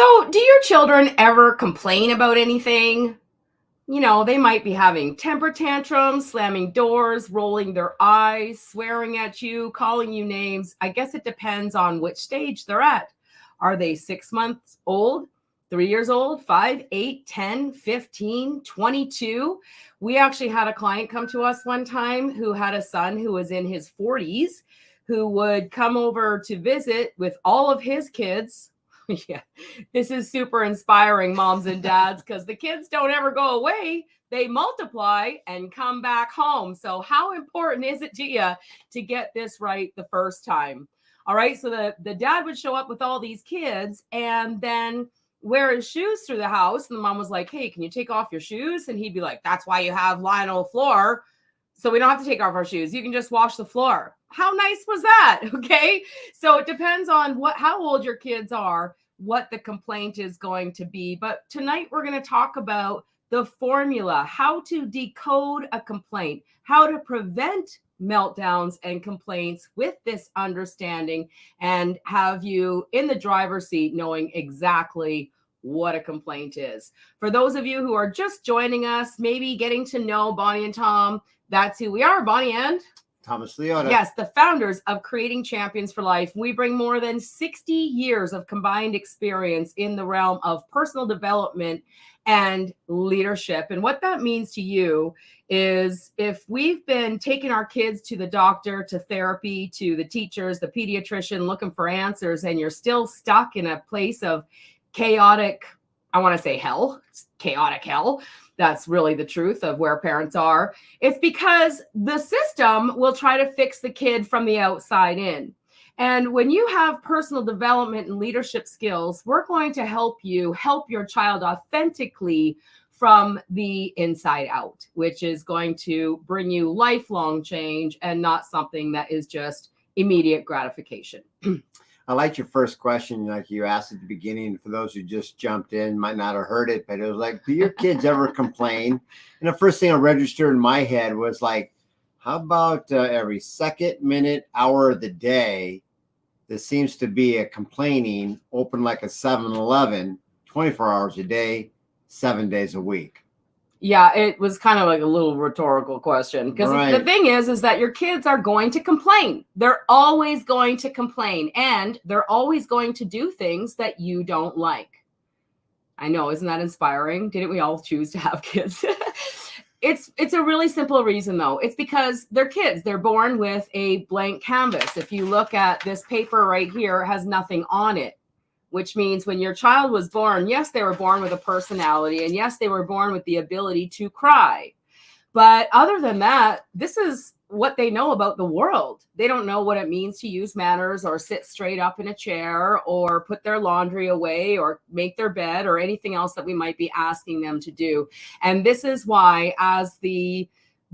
So, do your children ever complain about anything? You know, they might be having temper tantrums, slamming doors, rolling their eyes, swearing at you, calling you names. I guess it depends on which stage they're at. Are they 6 months old, 3 years old, 5, 8, 10, 15, 22? We actually had a client come to us one time who had a son who was in his 40s who would come over to visit with all of his kids. Yeah, this is super inspiring, moms and dads, because the kids don't ever go away. They multiply and come back home. So how important is it to you to get this right the first time? All right. So the dad would show up with all these kids and then wear his shoes through the house. And the mom was like, hey, can you take off your shoes? And he'd be like, that's why you have vinyl floor. So we don't have to take off our shoes. You can just wash the floor. How nice was that? Okay. So it depends on how old your kids are, what the complaint is going to be. But tonight we're going to talk about the formula, how to decode a complaint, how to prevent meltdowns and complaints with this understanding, and have you in the driver's seat knowing exactly what a complaint is. For those of you who are just joining us, maybe getting to know Bonnie and Tom, that's who we are, Bonnie and Thomas Leota. Yes, the founders of Creating Champions for Life. We bring more than 60 years of combined experience in the realm of personal development and leadership. And what that means to you is if we've been taking our kids to the doctor, to therapy, to the teachers, the pediatrician, looking for answers, and you're still stuck in a place of chaotic, I want to say hell, it's chaotic hell. That's really the truth of where parents are. It's because the system will try to fix the kid from the outside in. And when you have personal development and leadership skills, we're going to help you help your child authentically from the inside out, which is going to bring you lifelong change and not something that is just immediate gratification. I liked your first question, like you asked at the beginning. For those who just jumped in, might not have heard it, but it was like, do your kids ever complain? And the first thing I registered in my head was like, how about every second, minute, hour of the day, there seems to be a complaining, open like a 7-Eleven, 24 hours a day, 7 days a week. Yeah, it was kind of like a little rhetorical question because the thing is that your kids are going to complain. They're always going to complain, and they're always going to do things that you don't like. I know, isn't that inspiring? Didn't we all choose to have kids? It's a really simple reason, though. It's because they're kids. They're born with a blank canvas. If you look at this paper right here, it has nothing on it. Which means when your child was born, yes, they were born with a personality, and yes, they were born with the ability to cry. But other than that, this is what they know about the world. They don't know what it means to use manners or sit straight up in a chair or put their laundry away or make their bed or anything else that we might be asking them to do. And this is why, as the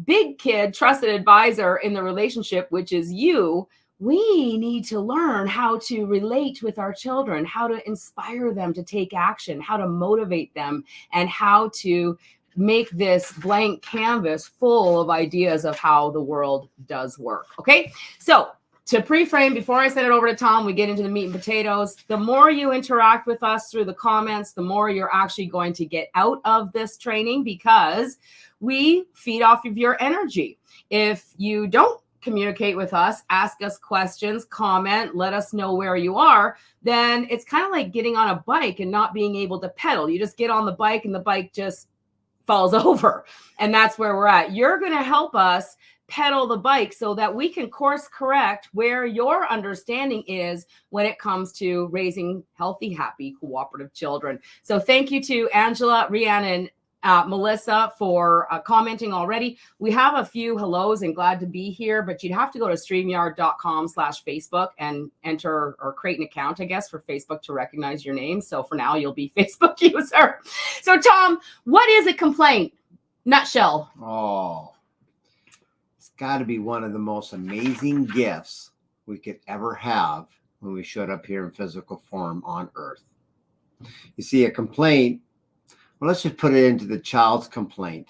big kid trusted advisor in the relationship, which is you, we need to learn how to relate with our children, how to inspire them to take action, how to motivate them, and how to make this blank canvas full of ideas of how the world does work. Okay, so to pre-frame, before I send it over to Tom, we get into the meat and potatoes. The more you interact with us through the comments, the more you're actually going to get out of this training, because we feed off of your energy. If you don't communicate with us, ask us questions, comment, let us know where you are, then it's kind of like getting on a bike and not being able to pedal. You just get on the bike and the bike just falls over. And that's where we're at. You're going to help us pedal the bike so that we can course correct where your understanding is when it comes to raising healthy, happy, cooperative children. So thank you to Angela, Rhiannon, Melissa for commenting already. We have a few hellos and glad to be here, but you'd have to go to streamyard.com/Facebook and enter or create an account, I guess, for Facebook to recognize your name. So for now, you'll be Facebook user. So Tom, what is a complaint? Nutshell. Oh, it's got to be one of the most amazing gifts we could ever have when we showed up here in physical form on Earth. You see, a complaint, well, let's just put it into the child's complaint.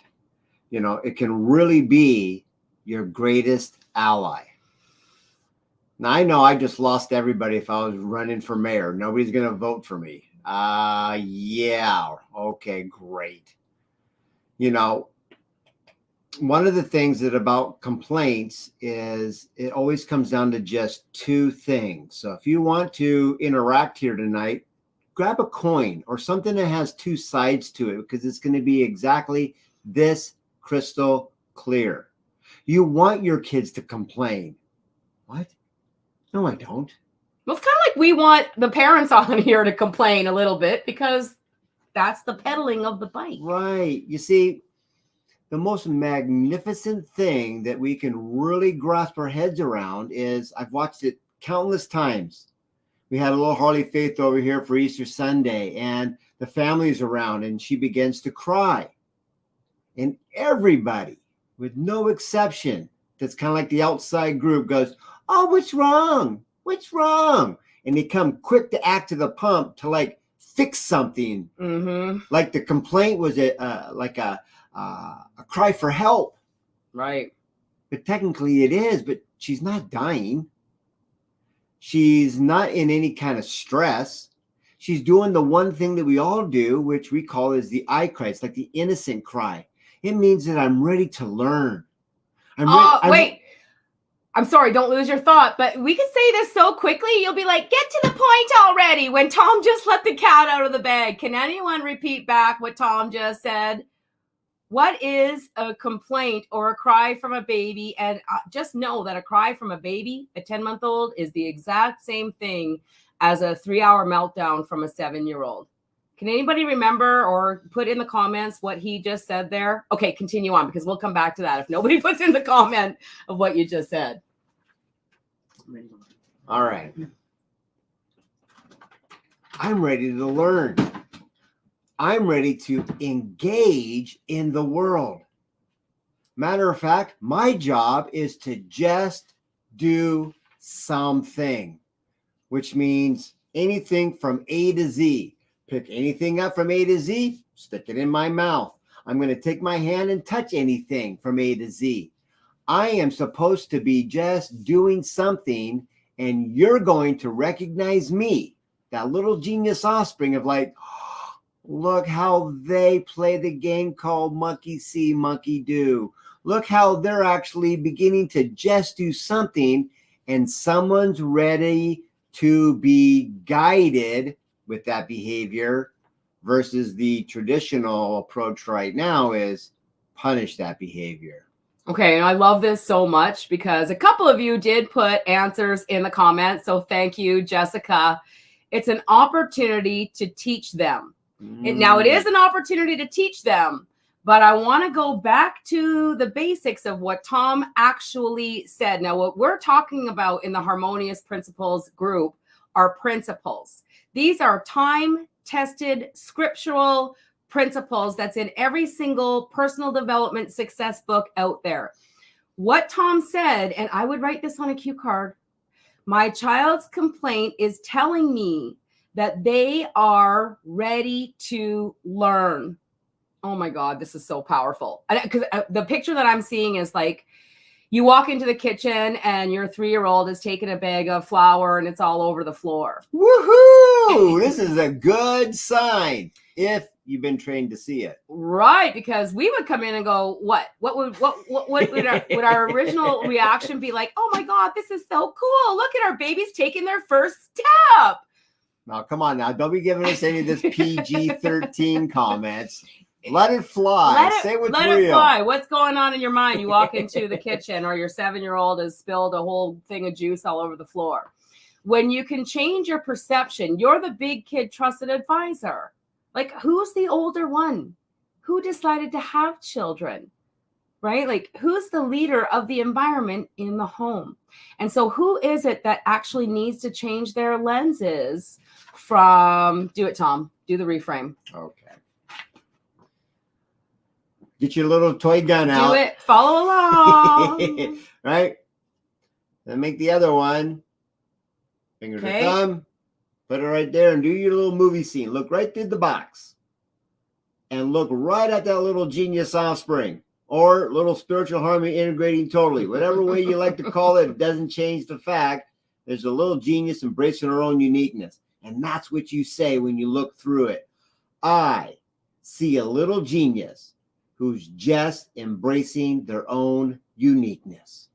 You know, it can really be your greatest ally. Now, I know I just lost everybody if I was running for mayor. Nobody's going to vote for me. Yeah. Okay, great. You know, one of the things that about complaints is it always comes down to just two things. So if you want to interact here tonight, grab a coin or something that has two sides to it, because it's going to be exactly this crystal clear. You want your kids to complain. What? No, I don't. Well, it's kind of like we want the parents on here to complain a little bit because that's the peddling of the bike. Right. You see, the most magnificent thing that we can really grasp our heads around is, I've watched it countless times. We had a little Harley Faith over here for Easter Sunday, and the family's around, and she begins to cry. And everybody, with no exception, that's kind of like the outside group, goes, "Oh, what's wrong? What's wrong?" And they come quick to act to the pump to like fix something. Mm-hmm. Like the complaint was a cry for help. Right. But technically it is, but she's not dying. She's not in any kind of stress. She's doing the one thing that we all do, which we call is the I cry. It's like the innocent cry. It means that I'm ready to learn. Wait. I'm sorry, don't lose your thought, but we could say this so quickly, you'll be like, get to the point already, when Tom just let the cat out of the bag. Can anyone repeat back what Tom just said? What is a complaint or a cry from a baby? And just know that a cry from a baby, a 10-month-old, is the exact same thing as a 3-hour meltdown from a 7-year-old. Can anybody remember or put in the comments what he just said there? Okay, continue on, because we'll come back to that if nobody puts in the comment of what you just said. All right. I'm ready to learn. I'm ready to engage in the world. Matter of fact, my job is to just do something, which means anything from A to Z. Pick anything up from A to Z, stick it in my mouth. I'm going to take my hand and touch anything from A to Z. I am supposed to be just doing something, and you're going to recognize me, that little genius offspring of like, look how they play the game called monkey see, monkey do. Look how they're actually beginning to just do something, and someone's ready to be guided with that behavior, versus the traditional approach right now is punish that behavior. Okay, and I love this so much because a couple of you did put answers in the comments. So thank you, Jessica. It's an opportunity to teach them. Now, it is an opportunity to teach them, but I want to go back to the basics of what Tom actually said. Now, what we're talking about in the Harmonious Principles group are principles. These are time-tested scriptural principles that's in every single personal development success book out there. What Tom said, and I would write this on a cue card, my child's complaint is telling me that they are ready to learn. Oh my God, this is so powerful. Because the picture that I'm seeing is like, you walk into the kitchen and your 3-year-old is taking a bag of flour and it's all over the floor. Woohoo! This is a good sign if you've been trained to see it. Right, because we would come in and go, what would our original reaction be like? Oh my God, this is so cool. Look at our babies taking their first step. Now, come on now. Don't be giving us any of this PG-13 comments. Let it fly. Say what's real. Let it fly. What's going on in your mind? You walk into the kitchen or your 7-year-old has spilled a whole thing of juice all over the floor. When you can change your perception, you're the big kid trusted advisor. Like, who's the older one? Who decided to have children? Right? Like, who's the leader of the environment in the home? And so who is it that actually needs to change their lenses from, do it, Tom, do the reframe. Okay. Get your little toy gun out. Do it. Follow along. Right? Then make the other one. Finger to thumb. Put it right there and do your little movie scene. Look right through the box. And look right at that little genius offspring. Or little spiritual harmony integrating totally. Whatever way you like to call it, it doesn't change the fact There's a little genius embracing her own uniqueness. And that's what you say when you look through it. I see a little genius who's just embracing their own uniqueness.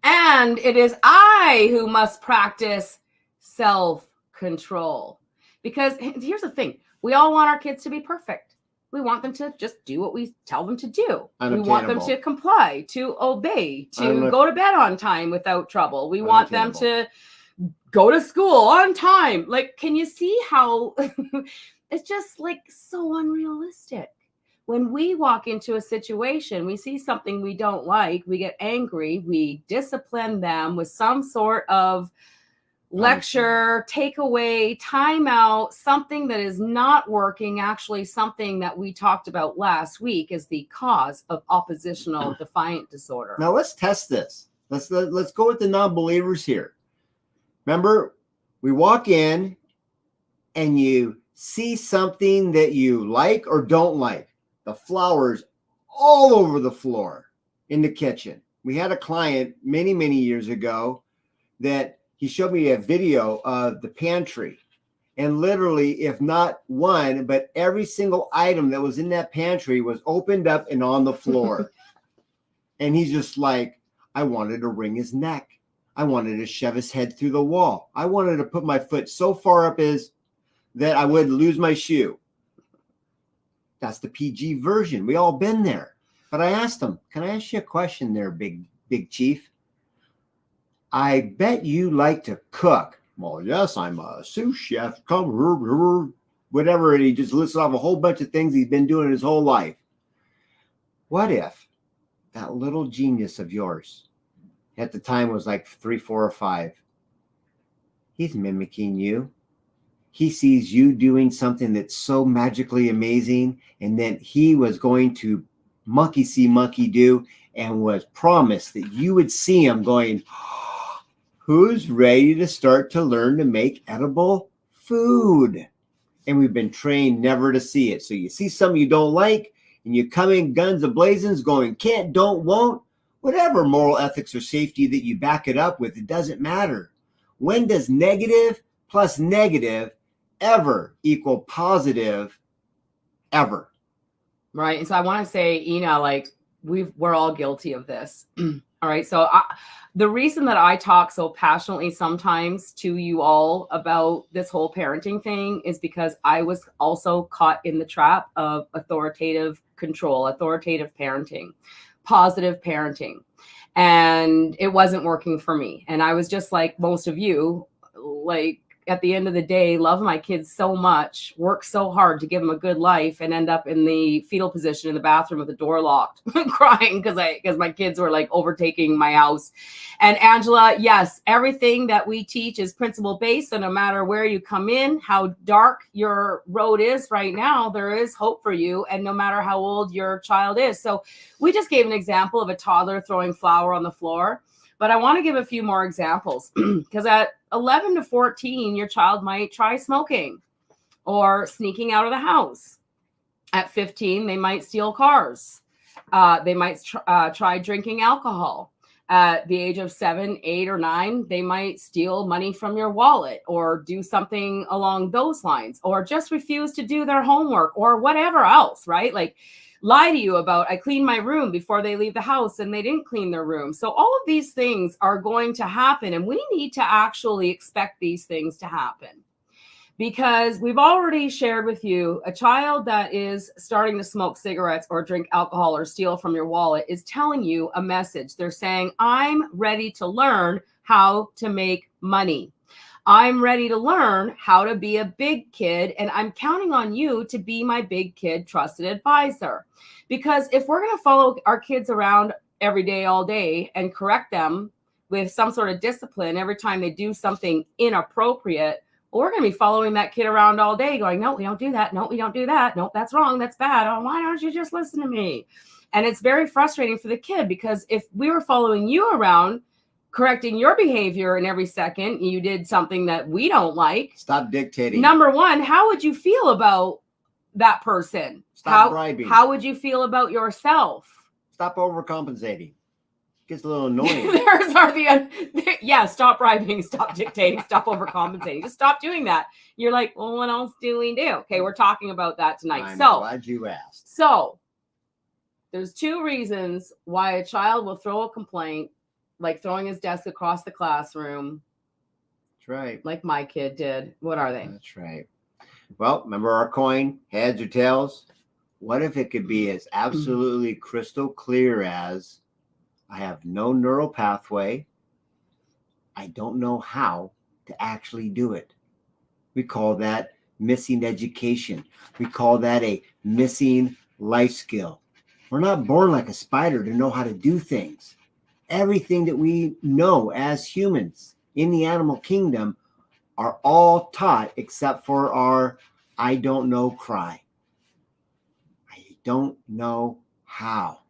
And it is I who must practice self-control. Because here's the thing. We all want our kids to be perfect. We want them to just do what we tell them to do. We want them to comply, to obey, to go to bed on time without trouble. We want them to go to school on time. Like, can you see how it's just like so unrealistic? When we walk into a situation, we see something we don't like, we get angry, we discipline them with some sort of lecture, takeaway, timeout, something that is not working. Actually, something that we talked about last week is the cause of oppositional defiant disorder. Now let's test this. Let's go with the non-believers here. Remember, we walk in and you see something that you like or don't like. The flowers all over the floor in the kitchen. We had a client many, many years ago that he showed me a video of the pantry. And literally, if not one, but every single item that was in that pantry was opened up and on the floor. And he's just like, I wanted to wring his neck. I wanted to shove his head through the wall. I wanted to put my foot so far up that I would lose my shoe. That's the PG version. We all been there. But I asked him, can I ask you a question there, big chief? I bet you like to cook. Well, yes, I'm a sous chef. Whatever. And he just listed off a whole bunch of things he's been doing his whole life. What if that little genius of yours, at the time was like 3, 4, or 5, he's mimicking you. He sees you doing something that's so magically amazing, and then he was going to monkey see, monkey do, and was promised that you would see him going, who's ready to start to learn to make edible food? And we've been trained never to see it. So you see something you don't like, and you come in guns a-blazing, going, can't, don't, won't, whatever moral ethics or safety that you back it up with, it doesn't matter. When does negative plus negative ever equal positive ever? Right. And so I want to say, Ina, like we're all guilty of this. All right. So the reason that I talk so passionately sometimes to you all about this whole parenting thing is because I was also caught in the trap of authoritative control, authoritative parenting, positive parenting. And it wasn't working for me. And I was just like most of you, like, at the end of the day, love my kids so much, work so hard to give them a good life, and end up in the fetal position in the bathroom with the door locked, crying because my kids were like overtaking my house. And Angela, yes, everything that we teach is principle based. So no matter where you come in, how dark your road is right now, there is hope for you. And no matter how old your child is. So we just gave an example of a toddler throwing flour on the floor. But I want to give a few more examples because at 11 to 14, your child might try smoking or sneaking out of the house. At 15, they might steal cars. They might try drinking alcohol. At the age of 7, 8, or 9, they might steal money from your wallet or do something along those lines, or just refuse to do their homework or whatever else, right? Like, lie to you about, I cleaned my room before they leave the house and they didn't clean their room. So all of these things are going to happen, and we need to actually expect these things to happen, because we've already shared with you a child that is starting to smoke cigarettes or drink alcohol or steal from your wallet is telling you a message. They're saying, I'm ready to learn how to make money. I'm ready to learn how to be a big kid, and I'm counting on you to be my big kid trusted advisor. Because if we're going to follow our kids around every day, all day, and correct them with some sort of discipline every time they do something inappropriate, we're going to be following that kid around all day going, no, we don't do that. No, we don't do that. No, that's wrong. That's bad. Oh, why don't you just listen to me? And it's very frustrating for the kid, because if we were following you around, correcting your behavior in every second you did something that we don't like. Stop dictating. Number one, how would you feel about that person? Stop bribing. How would you feel about yourself? Stop overcompensating. Gets a little annoying. Theirs are yeah, stop bribing, stop dictating, stop overcompensating. Just stop doing that. You're like, well, what else do we do? Okay, we're talking about that tonight. I'm so glad you asked. So there's 2 reasons why a child will throw a complaint, like throwing his desk across the classroom. That's right. Like my kid did. What are they? That's right. Well, remember our coin, heads or tails? What if it could be as absolutely crystal clear as I have no neural pathway. I don't know how to actually do it. We call that missing education. We call that a missing life skill. We're not born like a spider to know how to do things. Everything that we know as humans in the animal kingdom are all taught except for our I don't know cry. I don't know how.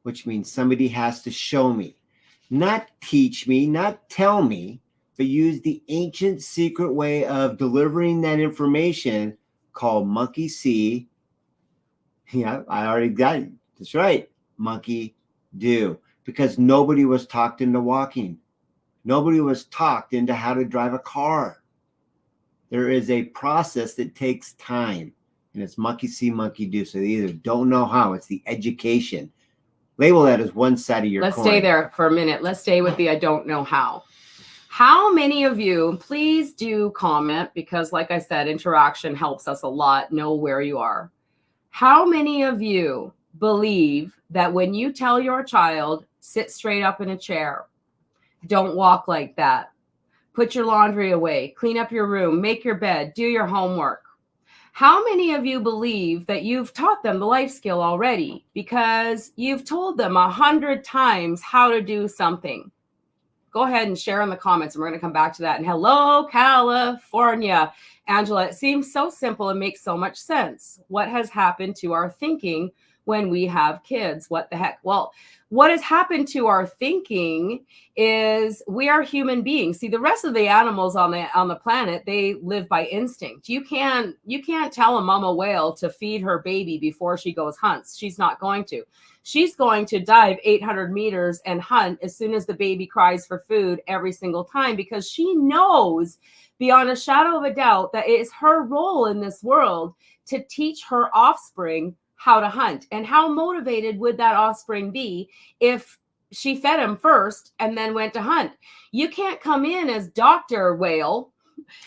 Which means somebody has to show me, not teach me, not tell me, but use the ancient secret way of delivering that information called monkey see. Yeah, I already got it. That's right. Monkey do. Because nobody was talked into walking. Nobody was talked into how to drive a car. There is a process that takes time. And it's monkey see, monkey do. So they either don't know how. It's the education. Label that as one side of your Let's coin. stay there for a minute. Let's stay with the I don't know how. How many of you, please do comment, because like I said, interaction helps us a lot know where you are. How many of you believe that when you tell your child, sit straight up in a chair, don't walk like that, put your laundry away, clean up your room, make your bed, do your homework, how many of you believe that you've taught them the life skill already because you've told them 100 times how to do something? Go ahead and share in the comments, and we're going to come back to that. And hello, California. Angela, it seems so simple and makes so much sense. What has happened to our thinking when we have kids? What the heck? Well, what has happened to our thinking is we are human beings. See, the rest of the animals on the planet, they live by instinct. You can't tell a mama whale to feed her baby before she goes hunts. She's not going to. She's going to dive 800 meters and hunt as soon as the baby cries for food every single time, because she knows beyond a shadow of a doubt that it is her role in this world to teach her offspring how to hunt. And how motivated would that offspring be if she fed him first and then went to hunt? You can't come in as Dr. Whale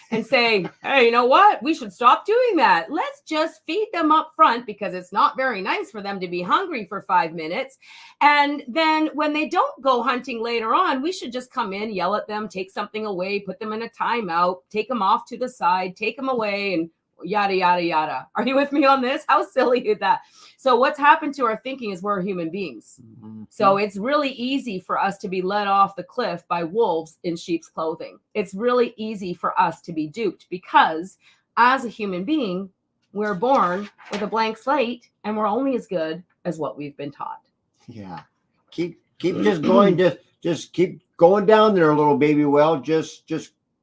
and say, hey, you know what? We should stop doing that. Let's just feed them up front, because it's not very nice for them to be hungry for 5 minutes. And then when they don't go hunting later on, we should just come in, yell at them, take something away, put them in a timeout, take them off to the side, take them away, and yada, yada, yada. Are you with me on this? How silly is that? So what's happened to our thinking is we're human beings. Mm-hmm. So it's really easy for us to be led off the cliff by wolves in sheep's clothing. It's really easy for us to be duped, because as a human being, we're born with a blank slate and we're only as good as what we've been taught. Yeah. Keep just going. Just keep going down there, little baby whale. Just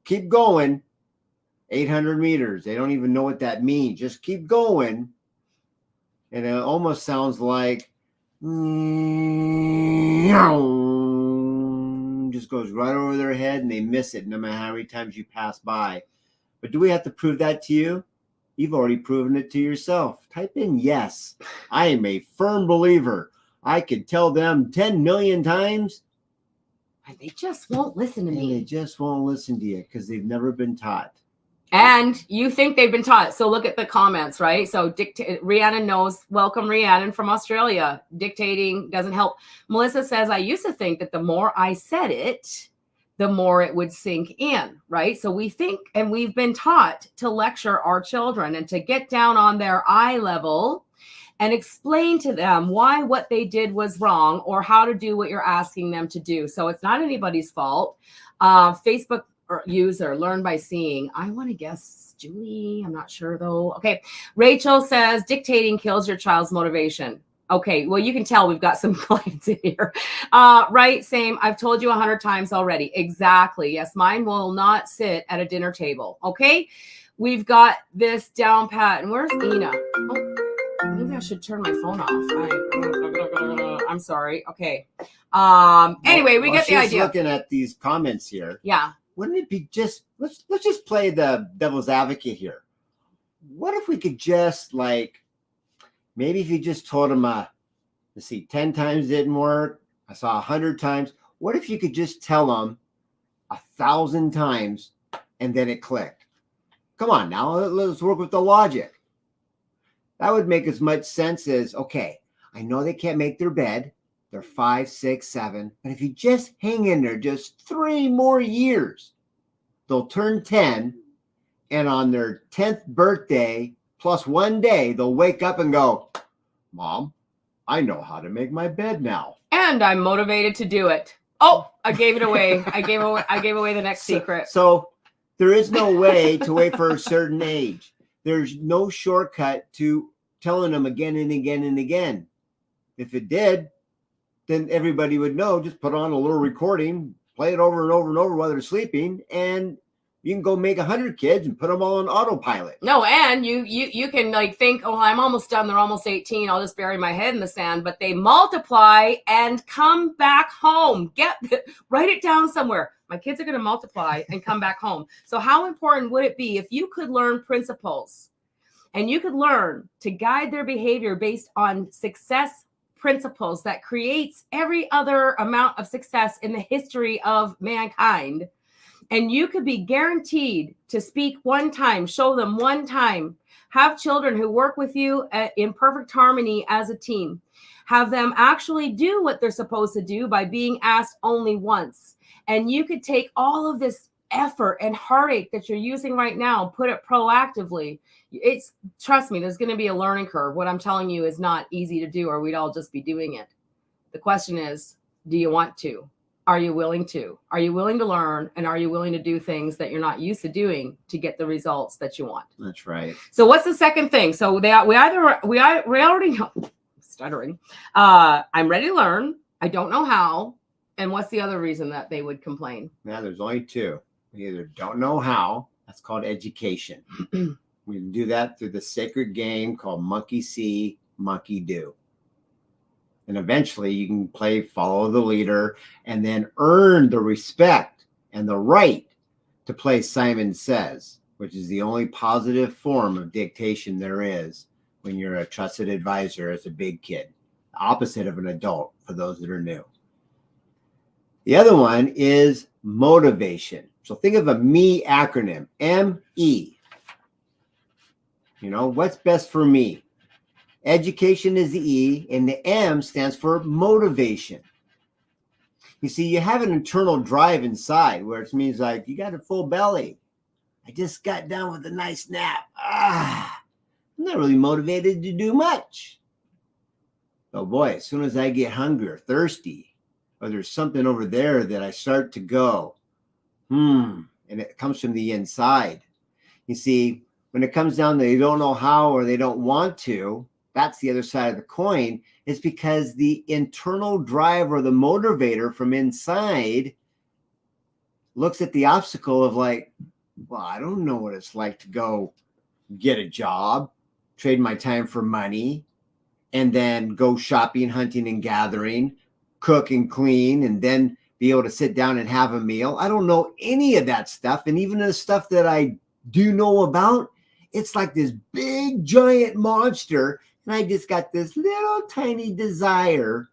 keep going. 800 meters. They don't even know what that means. Just keep going. And it almost sounds like just goes right over their head, and they miss it no matter how many times you pass by. But do we have to prove that to you? You've already proven it to yourself. Type in yes. I am a firm believer. I could tell them 10 million times, and they just won't listen to me. They just won't listen to you because they've never been taught. And you think they've been taught. So look at the comments, right? So Rhiannon knows. Welcome, Rhiannon from Australia. Dictating doesn't help. Melissa says, I used to think that the more I said it, the more it would sink in, right? So we think, and we've been taught to lecture our children and to get down on their eye level and explain to them why what they did was wrong or how to do what you're asking them to do. So it's not anybody's fault. Facebook user, learn by seeing. I want to guess Julie. I'm not sure though. Okay. Rachel says dictating kills your child's motivation. Okay. Well, you can tell we've got some clients in here. Right. Same. I've told you 100 times already. Exactly. Yes. Mine will not sit at a dinner table. Okay. We've got this down pat. And where's Ina? Oh, maybe I should turn my phone off. I'm sorry. Okay. Anyway, we get the idea. Looking at these comments here. Yeah. Wouldn't it be just, let's just play the devil's advocate here. What if we could just like, maybe if you just told them, let's see, 10 times didn't work. I saw 100 times. What if you could just tell them 1,000 times and then it clicked? Come on now, let's work with the logic. That would make as much sense as, okay, I know they can't make their bed. They're 5, 6, 7. But if you just hang in there just 3 more years, they'll turn 10. And on their 10th birthday, plus 1 day, they'll wake up and go, Mom, I know how to make my bed now. And I'm motivated to do it. Oh, I gave it away. I gave away the next secret. So there is no way to wait for a certain age. There's no shortcut to telling them again and again and again. If it did, then everybody would know. Just put on a little recording, play it over and over and over while they're sleeping, and you can go make 100 kids and put them all on autopilot. No, and you can like think, oh, I'm almost done. They're almost 18. I'll just bury my head in the sand. But they multiply and come back home. Write it down somewhere. My kids are going to multiply and come back home. So how important would it be if you could learn principles and you could learn to guide their behavior based on success principles that creates every other amount of success in the history of mankind? And you could be guaranteed to speak 1 time, show them 1 time, have children who work with you in perfect harmony as a team, have them actually do what they're supposed to do by being asked only once. And you could take all of this effort and heartache that you're using right now, put it proactively. Trust me, there's going to be a learning curve. What I'm telling you is not easy to do, or we'd all just be doing it. The question is, do you want to? Are you willing to? Are you willing to learn? And are you willing to do things that you're not used to doing to get the results that you want? That's right. So what's the second thing? So we already know, stuttering. I'm ready to learn. I don't know how. And what's the other reason that they would complain? Now there's only 2. We either don't know how. That's called education. We do that through the sacred game called monkey see, monkey do. And eventually you can play follow the leader and then earn the respect and the right to play Simon Says, which is the only positive form of dictation there is when you're a trusted advisor as a big kid, the opposite of an adult for those that are new. The other one is motivation. So think of a ME acronym, M-E. You know, what's best for me? Education is the E, and the M stands for motivation. You see, you have an internal drive inside where it means like you got a full belly. I just got done with a nice nap. I'm not really motivated to do much. Oh boy, as soon as I get hungry or thirsty, or there's something over there that I start to go, and it comes from the inside. You see, when it comes down to they don't know how or they don't want to, that's the other side of the coin. It's because the internal drive or the motivator from inside looks at the obstacle of like, well, I don't know what it's like to go get a job, trade my time for money, and then go shopping, hunting, and gathering, cook and clean, and then be able to sit down and have a meal. I don't know any of that stuff. And even the stuff that I do know about, it's like this big, giant monster. And I just got this little tiny desire.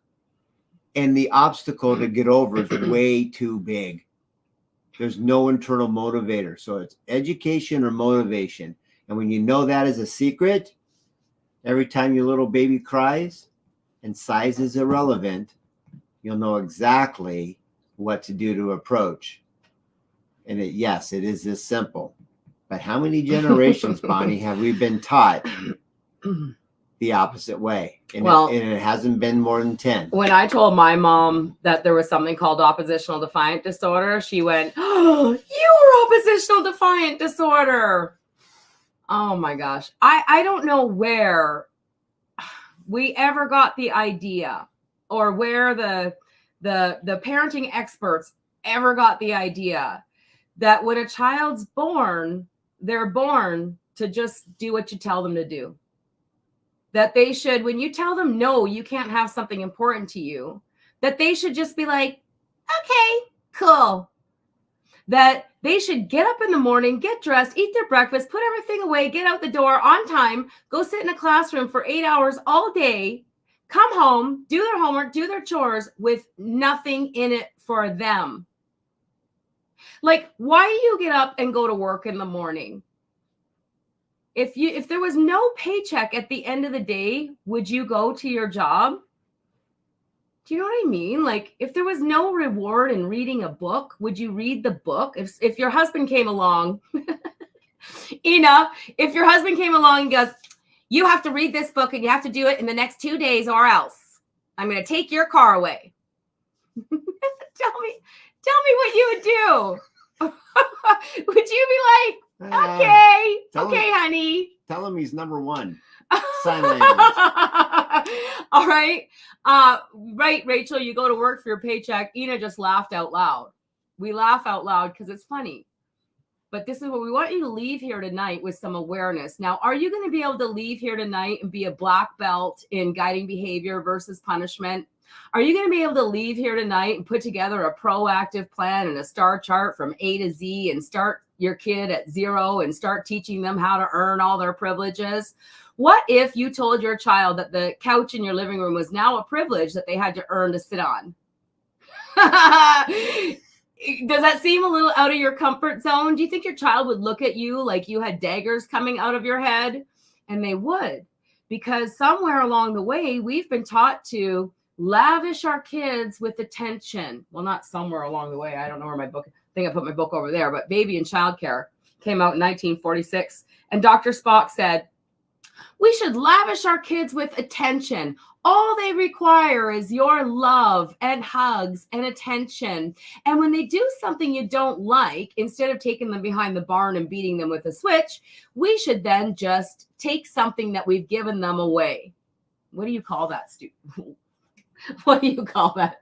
And the obstacle to get over is way too big. There's no internal motivator. So it's education or motivation. And when you know that as a secret, every time your little baby cries and size is irrelevant, you'll know exactly what to do to approach. And yes, it is this simple. But how many generations, Bonnie, have we been taught the opposite way? And, and it hasn't been more than 10. When I told my mom that there was something called oppositional defiant disorder, she went, "Oh, you were oppositional defiant disorder." Oh my gosh. I don't know where we ever got the idea, or where the parenting experts ever got the idea that when a child's born, they're born to just do what you tell them to do. that they should, when you tell them, no, you can't have something important to you, that they should just be like, okay, cool. That they should get up in the morning, get dressed, eat their breakfast, put everything away, get out the door on time, go sit in a classroom for 8 hours all day, come home, do their homework, do their chores with nothing in it for them. Like, why do you get up and go to work in the morning? If there was no paycheck at the end of the day, would you go to your job? Do you know what I mean? Like, if there was no reward in reading a book, would you read the book? If your husband came along, Ina, if your husband came along and goes, you have to read this book and you have to do it in the next 2 days or else I'm going to take your car away. Tell me what you would do. Would you be like, okay, honey. Tell him he's number one. Sign language. All right. Right, Rachel, you go to work for your paycheck. Ina just laughed out loud. We laugh out loud because it's funny. But this is what we want you to leave here tonight with some awareness. Now, are you going to be able to leave here tonight and be a black belt in guiding behavior versus punishment? Are you going to be able to leave here tonight and put together a proactive plan and a star chart from A to Z and start your kid at 0 and start teaching them how to earn all their privileges? What if you told your child that the couch in your living room was now a privilege that they had to earn to sit on? Does that seem a little out of your comfort zone? Do you think your child would look at you like you had daggers coming out of your head? And they would, because somewhere along the way, we've been taught to lavish our kids with attention. Well, not somewhere along the way. I don't know where my book, I think I put my book over there, but Baby in Childcare came out in 1946. And Dr. Spock said, we should lavish our kids with attention. All they require is your love and hugs and attention. And when they do something you don't like, instead of taking them behind the barn and beating them with a switch, we should then just take something that we've given them away. What do you call that, Stu? What do you call that?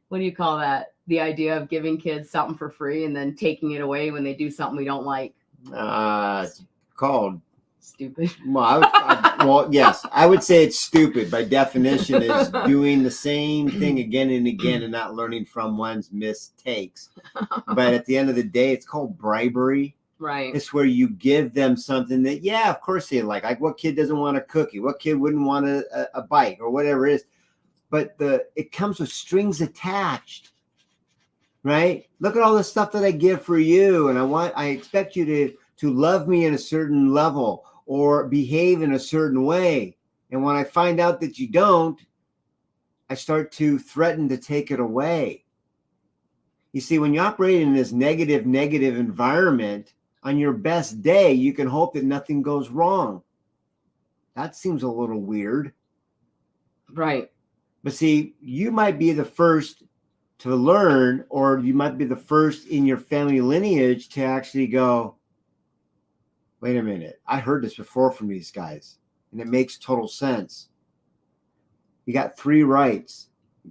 What do you call that? The idea of giving kids something for free and then taking it away when they do something we don't like. It's called stupid. Well, yes, I would say it's stupid. By definition, is doing the same thing again and again and not learning from one's mistakes. But at the end of the day, it's called bribery. Right. It's where you give them something that, yeah, of course they like. Like, what kid doesn't want a cookie? What kid wouldn't want a bike or whatever it is? But it comes with strings attached, right? Look at all the stuff that I give for you, and I expect you to love me in a certain level or behave in a certain way. And when I find out that you don't, I start to threaten to take it away. You see, when you operate in this negative environment, on your best day, you can hope that nothing goes wrong. That seems a little weird. Right. But see, you might be the first to learn, or you might be the first in your family lineage to actually go, wait a minute, I heard this before from these guys, and it makes total sense. You got 3 rights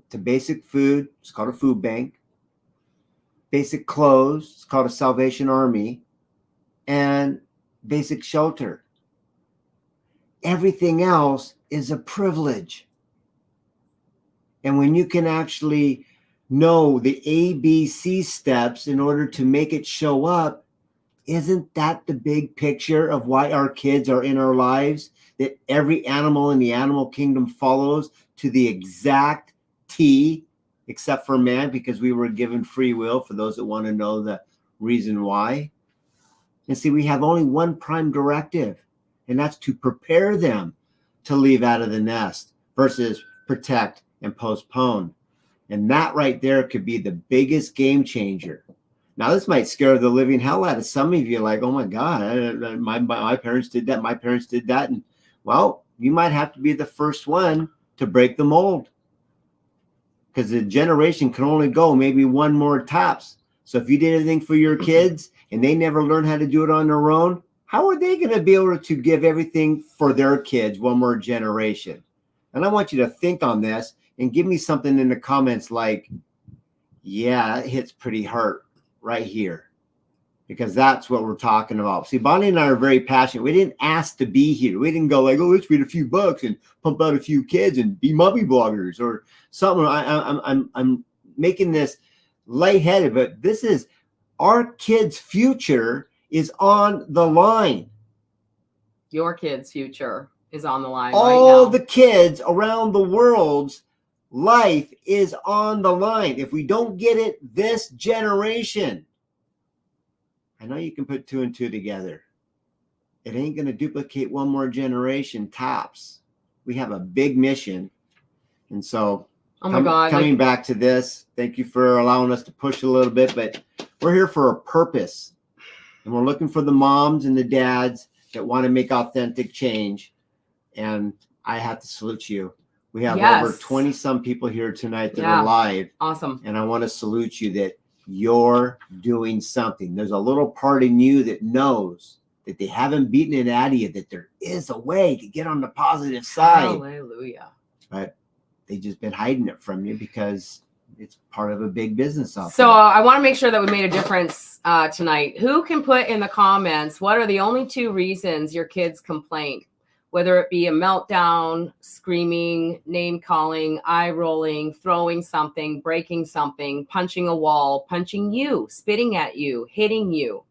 to basic food, it's called a food bank, basic clothes, it's called a Salvation Army, and basic shelter. Everything else is a privilege. And when you can actually know the ABC steps in order to make it show up, isn't that the big picture of why our kids are in our lives? That every animal in the animal kingdom follows to the exact T, except for man, because we were given free will, for those that want to know the reason why. And see, we have only one prime directive, and that's to prepare them to leave out of the nest versus protect and postpone. And that right there could be the biggest game changer. Now, this might scare the living hell out of some of you, like, oh my God, my parents did that, my parents did that. And well, you might have to be the first one to break the mold, because the generation can only go maybe one more tops. So if you did anything for your kids and they never learn how to do it on their own, how are they going to be able to give everything for their kids one more generation? And I want you to think on this and give me something in the comments like, yeah, that hits pretty hard right here. because that's what we're talking about. See, Bonnie and I are very passionate. We didn't ask to be here. We didn't go like, oh, let's read a few books and pump out a few kids and be mommy bloggers or something. I'm making this lightheaded, but this is our kids' future is on the line. Your kids' future is on the line. All right now. The kids around the world's life is on the line. If we don't get it this generation, I know you can put 2 and 2 together. It ain't going to duplicate one more generation tops. We have a big mission. And so coming back to this, thank you for allowing us to push a little bit, but we're here for a purpose. And we're looking for the moms and the dads that want to make authentic change. And I have to salute you. We have over 20 some people here tonight that are live. Awesome. And I want to salute you that you're doing something. There's a little part in you that knows that they haven't beaten it out of you, that there is a way to get on the positive side. Hallelujah. But they've just been hiding it from you because it's part of a big business out So there. I want to make sure that we made a difference tonight. Who can put in the comments, what are the only 2 reasons your kids complain? Whether it be a meltdown, screaming, name calling, eye rolling, throwing something, breaking something, punching a wall, punching you, spitting at you, hitting you.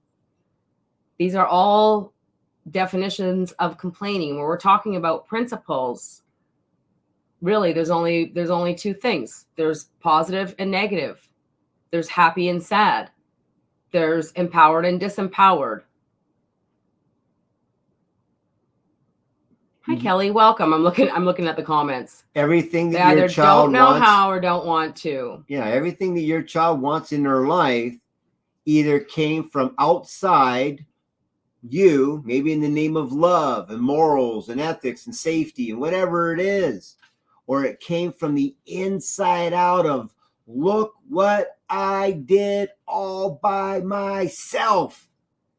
These are all definitions of complaining. When we're talking about principles, really, there's only 2 things. There's positive and negative. There's happy and sad. There's empowered and disempowered. Hi, Kelly. Welcome. I'm looking at the comments. Everything that they your either child don't know wants, how or don't want to. Yeah, everything that your child wants in their life either came from outside you, maybe in the name of love and morals and ethics and safety and whatever it is, or it came from the inside out of, look what I did all by myself.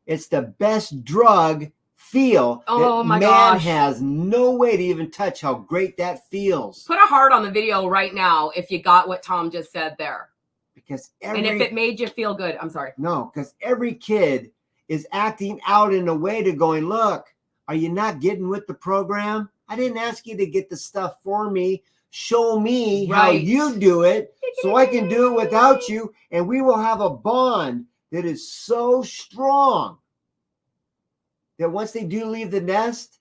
It's the best drug feel that man has no way to even touch how great that feels. Put a heart on the video right now if you got what Tom just said there. Because and if it made you feel good, I'm sorry. No, because every kid is acting out in a way to going, look, are you not getting with the program? I didn't ask you to get the stuff for me. Show me how you do it so I can do it without you. And we will have a bond that is so strong that once they do leave the nest,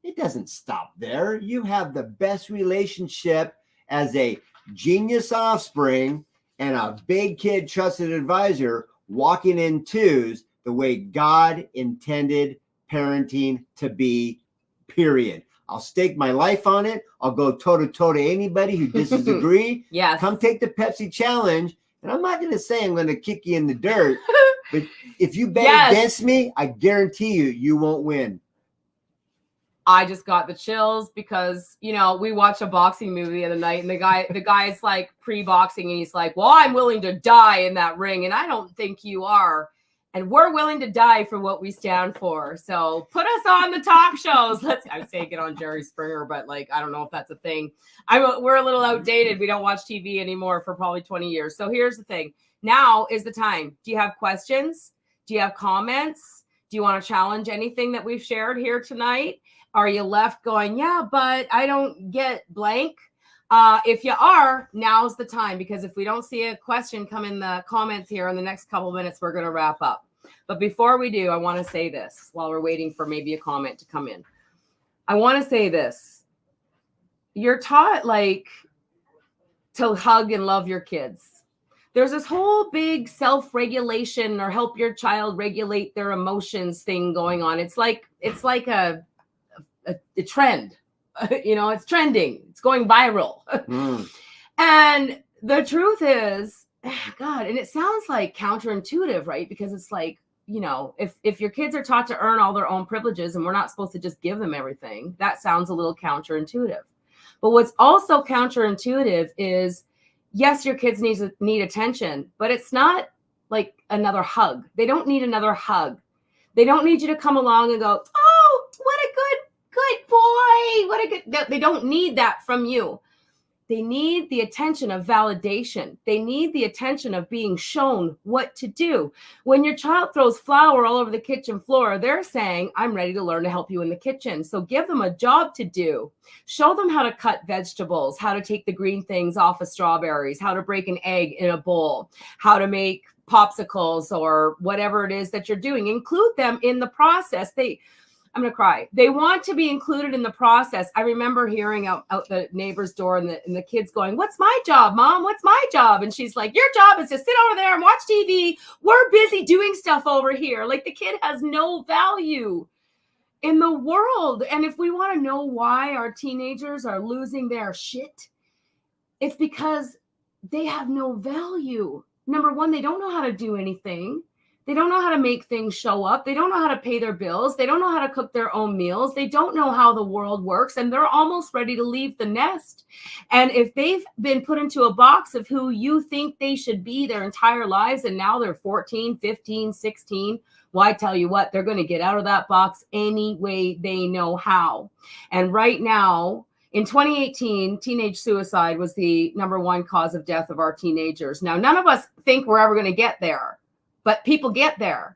it doesn't stop there. You have the best relationship as a genius offspring and a big kid trusted advisor walking in 2s the way God intended parenting to be, period. I'll stake my life on it. I'll go toe-to-toe to anybody who disagrees. Yes. Come take the Pepsi challenge. And I'm not going to say I'm going to kick you in the dirt. But if you bet against me, I guarantee you won't win. I just got the chills because, we watched a boxing movie the other night and the guy's like pre-boxing and he's like, well, I'm willing to die in that ring. And I don't think you are. And we're willing to die for what we stand for. So put us on the talk shows. I say get on Jerry Springer, but I don't know if that's a thing. We're a little outdated. We don't watch TV anymore for probably 20 years. So here's the thing. Now is the time. Do you have questions? Do you have comments? Do you want to challenge anything that we've shared here tonight? Are you left going, yeah, but I don't get blank? If you are, now's the time, because if we don't see a question come in the comments here in the next couple minutes, we're going to wrap up. But before we do, I want to say this while we're waiting for maybe a comment to come in. I want to say this. You're taught to hug and love your kids. There's this whole big self-regulation or help your child regulate their emotions thing going on. It's like a trend. It's trending. It's going viral. And the truth is, God, and it sounds like counterintuitive, right? Because it's like, if your kids are taught to earn all their own privileges and we're not supposed to just give them everything, that sounds a little counterintuitive. But what's also counterintuitive is, yes, your kids need attention, but it's not like another hug. They don't need another hug. They don't need you to come along and go, oh, what a good boy. They don't need that from you. They need the attention of validation. They need the attention of being shown what to do. When your child throws flour all over the kitchen floor, they're saying, I'm ready to learn to help you in the kitchen. So give them a job to do. Show them how to cut vegetables, how to take the green things off of strawberries, how to break an egg in a bowl, how to make popsicles or whatever it is that you're doing. Include them in the process. I'm going to cry. They want to be included in the process. I remember hearing out the neighbor's door and the kids going, what's my job, Mom? What's my job? And she's like, your job is to sit over there and watch TV. We're busy doing stuff over here. Like, the kid has no value in the world. And if we want to know why our teenagers are losing their shit, it's because they have no value. Number one, they don't know how to do anything. They don't know how to make things show up. They don't know how to pay their bills. They don't know how to cook their own meals. They don't know how the world works, and they're almost ready to leave the nest. And if they've been put into a box of who you think they should be their entire lives, and now they're 14, 15, 16, well, I tell you what, they're going to get out of that box any way they know how. And right now, in 2018, teenage suicide was the #1 cause of death of our teenagers. Now, none of us think we're ever going to get there, but people get there.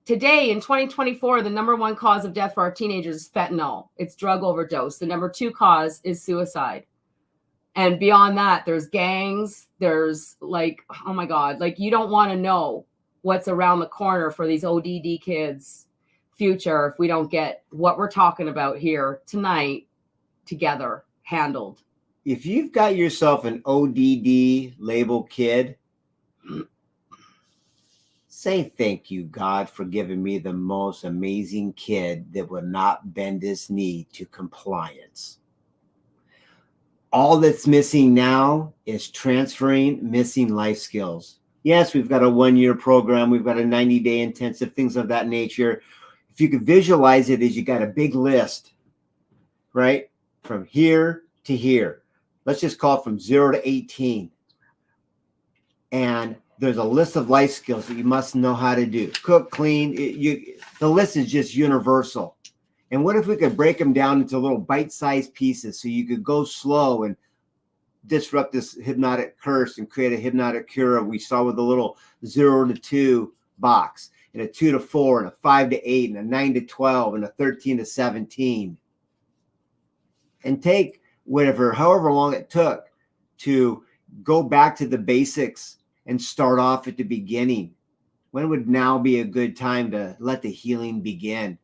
Today, in 2024, the #1 cause of death for our teenagers is fentanyl. It's drug overdose. The #2 cause is suicide. And beyond that, there's gangs. There's like, oh my God, like, you don't want to know what's around the corner for these ODD kids' future if we don't get what we're talking about here tonight together handled. If you've got yourself an ODD label kid, say thank you, God, for giving me the most amazing kid that will not bend his knee to compliance. All that's missing now is transferring missing life skills. Yes, we've got a 1-year program. We've got a 90-day intensive, things of that nature. If you could visualize it as you got a big list, right? From here to here. Let's just call it from 0 to 18. And there's a list of life skills that you must know how to do. Cook, clean. The list is just universal. And what if we could break them down into little bite-sized pieces so you could go slow and disrupt this hypnotic curse and create a hypnotic cure we saw with a little 0 to 2 box, and a 2 to 4, and a 5 to 8, and a 9 to 12, and a 13 to 17. And take however long it took to go back to the basics and start off at the beginning. When would now be a good time to let the healing begin?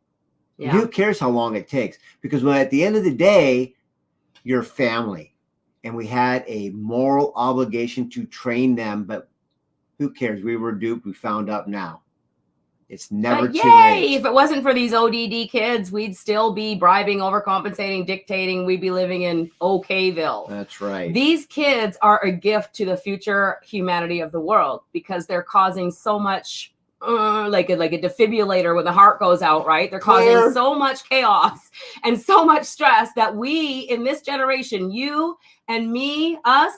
Yeah. Who cares how long it takes? Because at the end of the day, you're family. And we had a moral obligation to train them, but who cares? We were duped. We found out now. It's never too late. If it wasn't for these ODD kids, we'd still be bribing, overcompensating, dictating. We'd be living in Okayville. That's right. These kids are a gift to the future humanity of the world because they're causing so much, like a defibrillator when the heart goes out, right? They're causing so much chaos and so much stress that we, in this generation, you and me, us,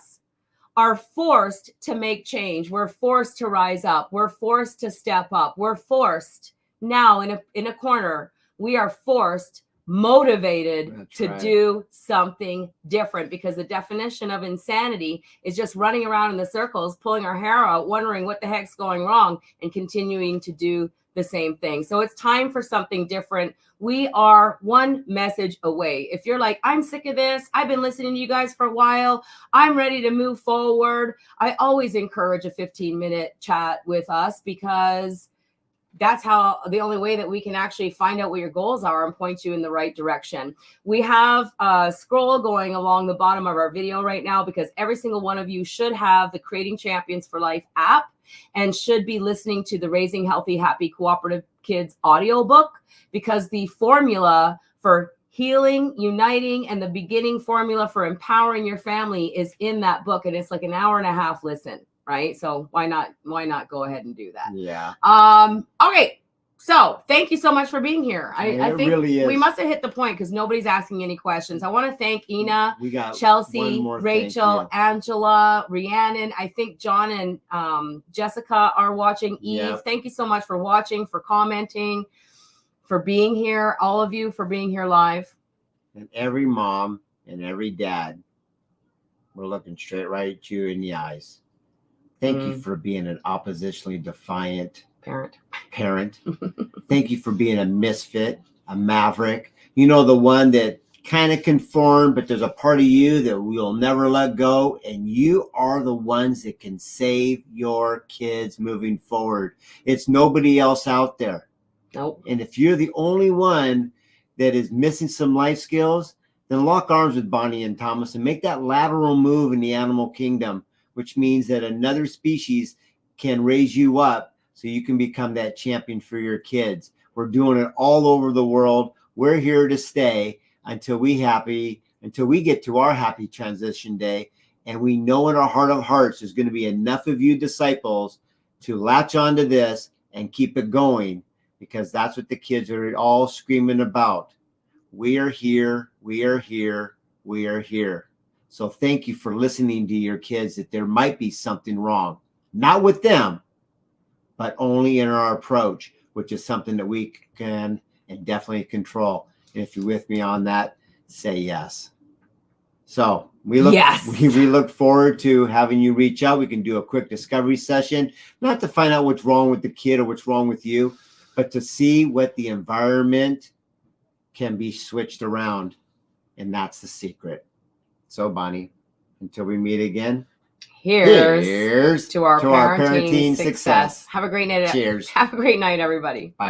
are forced to make change. We're forced to rise up. We're forced to step up. We're forced now in a corner. We are forced, motivated to do something different, because the definition of insanity is just running around in the circles, pulling our hair out, wondering what the heck's going wrong, and continuing to do the same thing. So it's time for something different. We are one message away. If you're like, I'm sick of this, I've been listening to you guys for a while, I'm ready to move forward, I always encourage a 15-minute chat with us, because that's the only way that we can actually find out what your goals are and point you in the right direction. We have a scroll going along the bottom of our video right now, because every single one of you should have the Creating Champions for Life app and should be listening to the Raising Healthy, Happy, Cooperative Kids audiobook, because the formula for healing, uniting, and the beginning formula for empowering your family is in that book. And it's like an hour and a half listen. Right. So why not go ahead and do that? Yeah. Okay. So thank you so much for being here. I think really we must have hit the point because nobody's asking any questions. I want to thank Ina, Chelsea, Rachel, Angela, Rhiannon. I think John and Jessica are watching. Eve, thank you so much for watching, for commenting, for being here. All of you for being here live. And every mom and every dad, we're looking straight right at you in the eyes. Thank you for being an oppositionally defiant parent. Thank you for being a misfit, a maverick. You know, the one that kind of conformed, but there's a part of you that we'll never let go. And you are the ones that can save your kids moving forward. It's nobody else out there. Nope. And if you're the only one that is missing some life skills, then lock arms with Bonnie and Thomas and make that lateral move in the animal kingdom, which means that another species can raise you up so you can become that champion for your kids. We're doing it all over the world. We're here to stay until we get to our happy transition day. And we know in our heart of hearts there's going to be enough of you disciples to latch onto this and keep it going, because that's what the kids are all screaming about. We are here. We are here. We are here. So thank you for listening to your kids that there might be something wrong, not with them, but only in our approach, which is something that we can and definitely control. And if you're with me on that, say yes. So we look forward to having you reach out. We can do a quick discovery session, not to find out what's wrong with the kid or what's wrong with you, but to see what the environment can be switched around. And that's the secret. So, Bonnie, until we meet again, here's to our parenting success. Have a great night. Cheers. Have a great night, everybody. Bye.